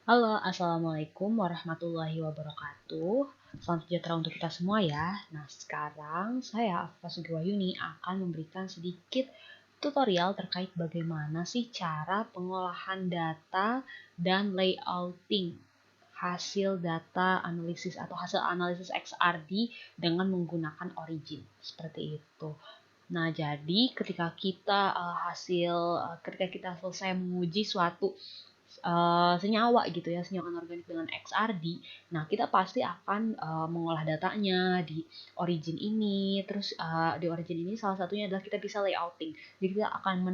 Halo, Assalamualaikum warahmatullahi wabarakatuh. Salam sejahtera untuk kita semua ya. Nah, sekarang saya, Afifa Sugiwahyuni, akan memberikan sedikit tutorial terkait bagaimana sih cara pengolahan data dan layouting hasil data analisis atau hasil analisis XRD dengan menggunakan Origin. Seperti itu. Nah, jadi ketika kita selesai menguji suatu senyawa gitu ya, senyawa anorganik dengan XRD. Nah, kita pasti akan mengolah datanya di origin ini. Terus di origin ini salah satunya adalah kita bisa layouting. Jadi kita akan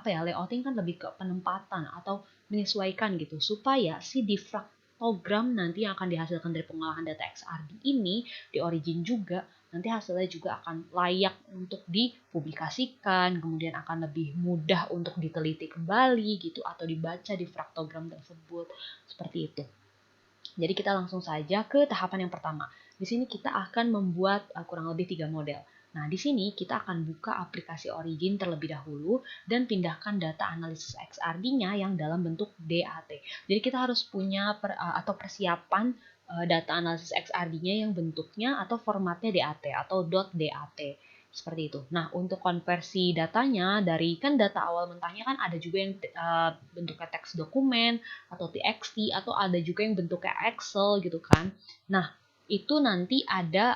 layouting kan lebih ke penempatan atau menyesuaikan gitu supaya si diffractogram nanti yang akan dihasilkan dari pengolahan data XRD ini di origin juga nanti hasilnya juga akan layak untuk dipublikasikan, kemudian akan lebih mudah untuk diteliti kembali gitu atau dibaca di fraktogram tersebut. Seperti itu. Jadi kita langsung saja ke tahapan yang pertama. Di sini kita akan membuat kurang lebih 3 model. Nah, di sini kita akan buka aplikasi Origin terlebih dahulu dan pindahkan data analisis XRD-nya yang dalam bentuk DAT. Jadi kita harus punya atau persiapan data analisis XRD-nya yang bentuknya atau formatnya DAT atau .dat. Seperti itu. Nah, untuk konversi datanya dari kan data awal mentahnya kan ada juga yang bentuknya teks dokumen atau TXT atau ada juga yang bentuknya Excel gitu kan. Nah, itu nanti ada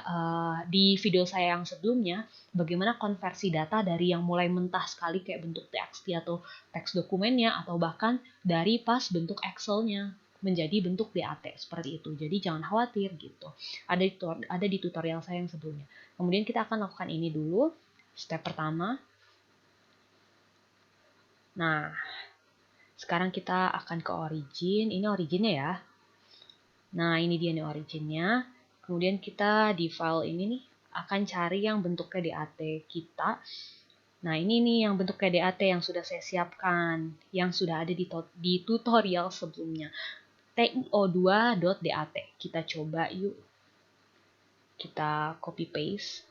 di video saya yang sebelumnya bagaimana konversi data dari yang mulai mentah sekali kayak bentuk TXT atau teks dokumennya atau bahkan dari pas bentuk Excel-nya menjadi bentuk DAT seperti itu. Jadi jangan khawatir gitu. Ada di tutorial saya yang sebelumnya. Kemudian kita akan lakukan ini dulu. Step pertama. Nah, sekarang kita akan ke origin. Ini originnya ya. Nah, ini dia nih originnya. Kemudian kita di file ini nih akan cari yang bentuknya DAT kita. Nah, ini nih yang bentuknya DAT yang sudah saya siapkan, yang sudah ada di tutorial sebelumnya. TIO2.dat. Kita coba yuk. Kita copy paste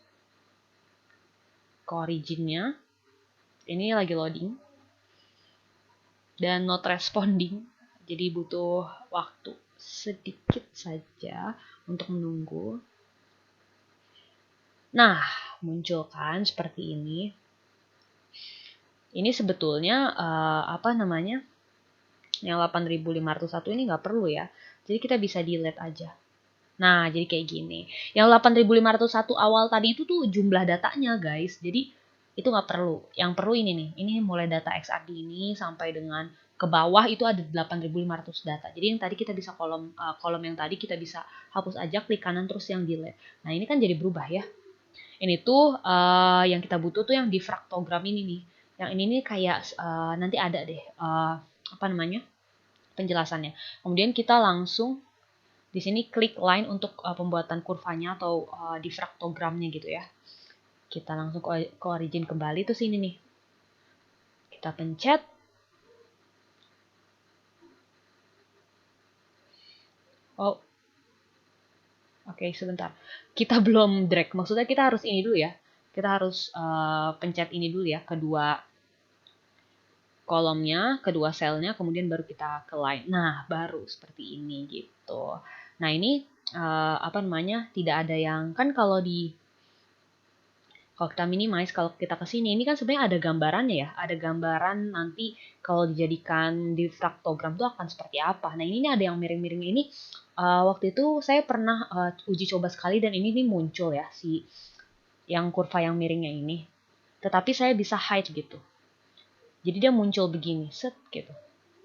ke originnya. Ini lagi loading. Dan not responding. Jadi butuh waktu sedikit saja untuk menunggu. Nah, muncul kan seperti ini. Ini sebetulnya yang 8501 ini nggak perlu ya. Jadi kita bisa delete aja. Nah, jadi kayak gini. Yang 8501 awal tadi itu tuh jumlah datanya, guys. Jadi itu nggak perlu. Yang perlu ini nih. Ini mulai data XRD ini sampai dengan ke bawah itu ada 8500 data. Jadi yang tadi kita bisa kolom yang tadi kita bisa hapus aja, klik kanan terus yang delete. Nah, ini kan jadi berubah ya. Ini tuh yang kita butuh tuh yang di fraktogram ini nih. Yang ini nih kayak nanti ada deh penjelasannya. Kemudian kita langsung di sini klik line untuk pembuatan kurvanya atau di fraktogramnya gitu ya. Kita langsung ke origin kembali tuh sini nih. Kita pencet. Oh, oke, sebentar. Kita belum drag. Maksudnya kita harus ini dulu ya. Kita harus pencet ini dulu ya, kedua kolomnya, kedua selnya, kemudian baru kita ke line. Nah, baru seperti ini gitu. Nah, ini tidak ada yang kan kalau kita minimize, kalau kita ke sini, ini kan sebenarnya ada gambarannya ya. Ada gambaran nanti kalau dijadikan di fraktogram itu akan seperti apa. Nah, ini ada yang miring-miring ini. Waktu itu saya pernah uji coba sekali dan ini nih muncul ya si yang kurva yang miringnya ini. Tetapi saya bisa hide gitu. Jadi dia muncul begini, set gitu.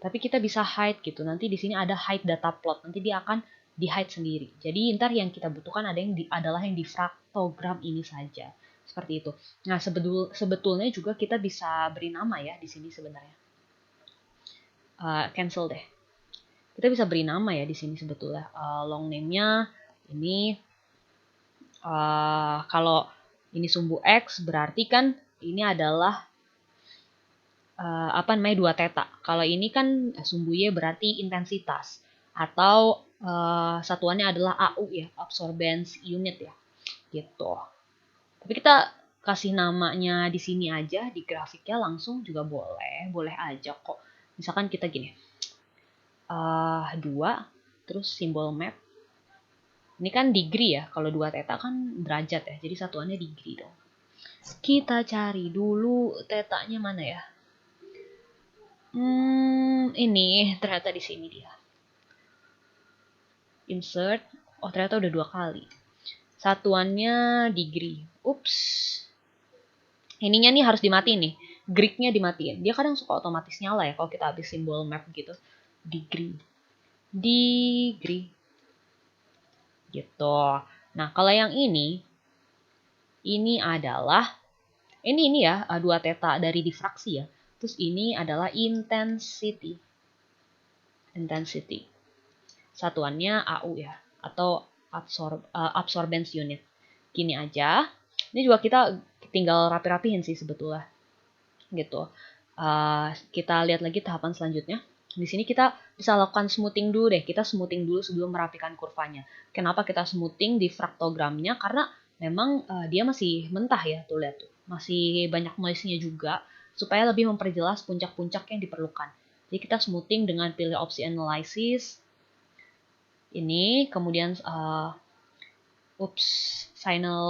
Tapi kita bisa hide gitu. Nanti di sini ada hide data plot. Nanti dia akan di hide sendiri. Jadi ntar yang kita butuhkan adalah yang di fraktogram ini saja. Seperti itu. Nah, sebetulnya juga kita bisa beri nama ya di sini sebenarnya. Cancel deh. Kita bisa beri nama ya di sini sebetulnya. Long name-nya ini kalau ini sumbu X berarti kan ini adalah 2 theta. Kalau ini kan sumbu Y berarti intensitas atau satuannya adalah AU ya, absorbance unit ya. Gitu. Tapi kita kasih namanya di sini aja, di grafiknya langsung juga boleh aja kok. Misalkan kita gini. 2, terus simbol map. Ini kan degree ya, kalau 2 theta kan derajat ya, jadi satuannya degree dong. Kita cari dulu tetanya mana ya. Ini ternyata di sini dia. Insert. Oh, ternyata udah 2 kali. Satuannya degree. Ups. Ininya nih harus dimatiin nih. Greek-nya dimatiin. Dia kadang suka otomatis nyala ya kalau kita habis simbol map gitu. Degree. Degree. Gitu. Nah, kalau yang ini adalah ini ya, 2 theta dari difraksi ya. Terus ini adalah intensity. Intensity. Satuannya AU ya, atau absorbance unit. Gini aja. Ini juga kita tinggal rapi-rapihin sih sebetulnya. Gitu. Kita lihat lagi tahapan selanjutnya. Di sini kita bisa lakukan smoothing dulu deh. Kita smoothing dulu sebelum merapikan kurvanya. Kenapa kita smoothing di fraktogramnya? Karena memang dia masih mentah ya, tuh lihat tuh. Masih banyak noise-nya juga, supaya lebih memperjelas puncak-puncak yang diperlukan. Jadi kita smoothing dengan pilih opsi analysis. Ini, kemudian signal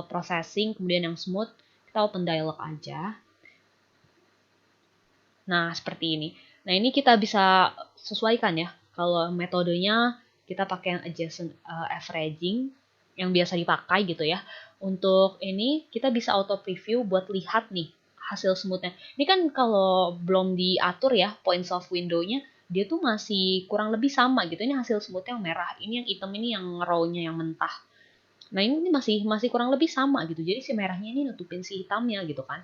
processing, kemudian yang smooth. Kita open dialog aja. Nah, seperti ini. Nah, ini kita bisa sesuaikan ya. Kalau metodenya kita pakai yang adjacent averaging yang biasa dipakai gitu ya. Untuk ini kita bisa auto preview buat lihat nih hasil smoothnya. Ini kan kalau belum diatur ya points of window-nya, dia tuh masih kurang lebih sama gitu. Ini hasil smoothnya yang merah, ini yang hitam, ini yang raw-nya yang mentah. Nah, ini masih kurang lebih sama gitu. Jadi si merahnya ini nutupin si hitamnya gitu kan.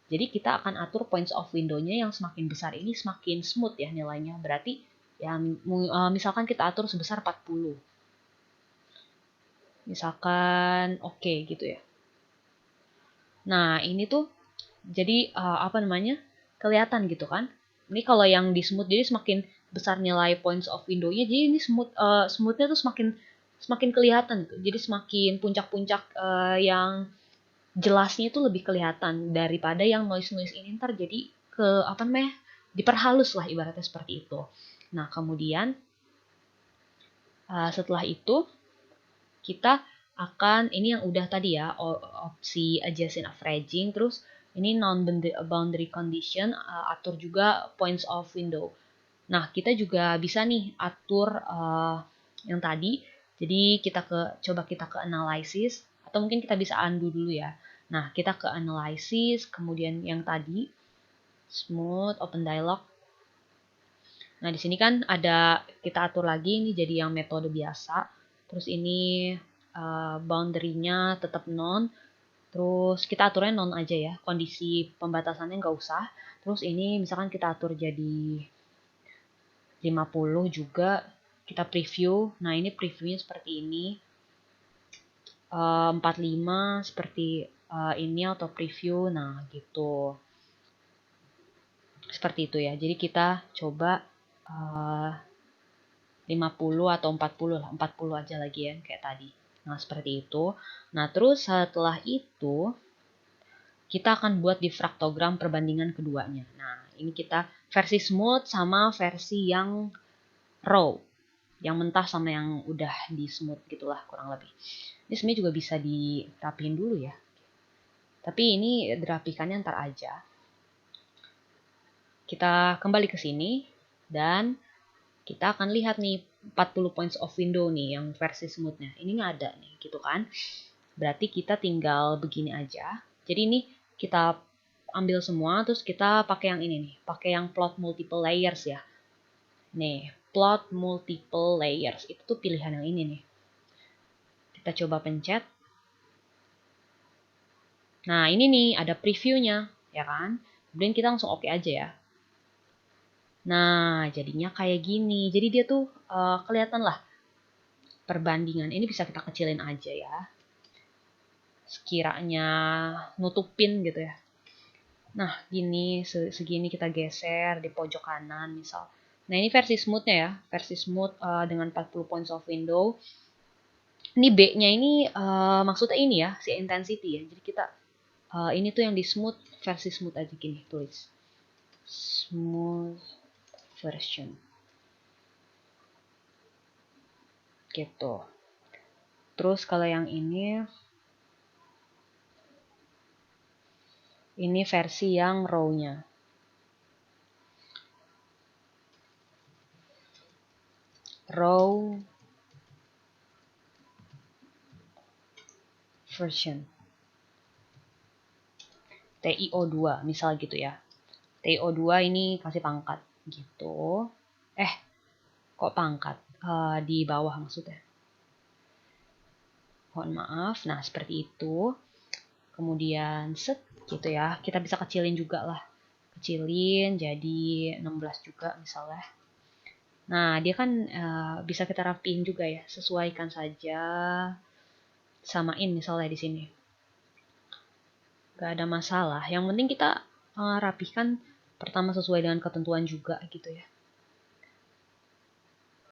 Jadi kita akan atur points of window-nya yang semakin besar ini semakin smooth ya nilainya. Berarti ya misalkan kita atur sebesar 40. Misalkan oke gitu ya. Nah, ini tuh jadi kelihatan gitu kan. Ini kalau yang di smooth jadi semakin besar nilai points of window-nya, jadi ini smooth-nya tuh semakin kelihatan gitu. Jadi semakin puncak-puncak yang jelasnya itu lebih kelihatan daripada yang noise ini ntar jadi diperhalus lah ibaratnya seperti itu. Nah, kemudian setelah itu kita akan ini yang udah tadi ya, opsi adjacent averaging, terus ini non boundary condition, atur juga points of window. Nah, kita juga bisa nih atur yang tadi. Jadi coba kita ke analysis, atau mungkin kita bisa undo dulu ya. Nah, kita ke analysis, kemudian yang tadi smooth, open dialog. Nah, di sini kan ada kita atur lagi ini jadi yang metode biasa. Terus ini boundary-nya tetap non. Terus kita aturnya non aja ya. Kondisi pembatasannya nggak usah. Terus ini misalkan kita atur jadi 50 juga, kita preview. Nah, ini previewnya seperti ini. 45 seperti ini auto preview. Nah, gitu. Seperti itu ya. Jadi kita coba 50 atau 40 lah. 40 aja lagi ya kayak tadi. Nah, seperti itu. Nah, terus setelah itu kita akan buat di fraktogram perbandingan keduanya. Nah, ini kita versi smooth sama versi yang raw. Yang mentah sama yang udah di smooth gitulah kurang lebih. Ini sebenarnya juga bisa dirapihin dulu ya. Tapi ini dirapikannya ntar aja. Kita kembali ke sini dan kita akan lihat nih 40 points of window nih yang versi smoothnya. Ini nggak ada nih gitu kan. Berarti kita tinggal begini aja. Jadi ini kita ambil semua terus kita pakai yang ini nih. Pakai yang plot multiple layers ya. Nih, plot multiple layers. Itu tuh pilihan yang ini nih. Kita coba pencet. Nah, ini nih ada previewnya, ya kan? Kemudian kita langsung oke aja ya. Nah, jadinya kayak gini. Jadi dia tuh kelihatan lah perbandingan. Ini bisa kita kecilin aja ya. Sekiranya nutupin gitu ya. Nah, gini, segini kita geser di pojok kanan misal. Nah, ini versi smoothnya ya. Versi smooth dengan 40 points of window. Ini B-nya ini maksudnya ini ya, si intensity ya. Jadi kita ini tuh yang di smooth, versi smooth aja gini, tulis. Smooth version. gitu. Terus kalau yang ini versi yang row-nya. Row version. TIO2 misal gitu ya. TIO2 ini kasih pangkat gitu. Kok pangkat? Di bawah maksudnya. Mohon maaf. Nah, seperti itu. Kemudian set gitu ya. Kita bisa kecilin juga lah. Kecilin jadi 16 juga misalnya. Nah, dia kan bisa kita rapiin juga ya. Sesuaikan saja. Samain misalnya di sini. Gak ada masalah. Yang penting kita rapihkan pertama sesuai dengan ketentuan juga gitu ya.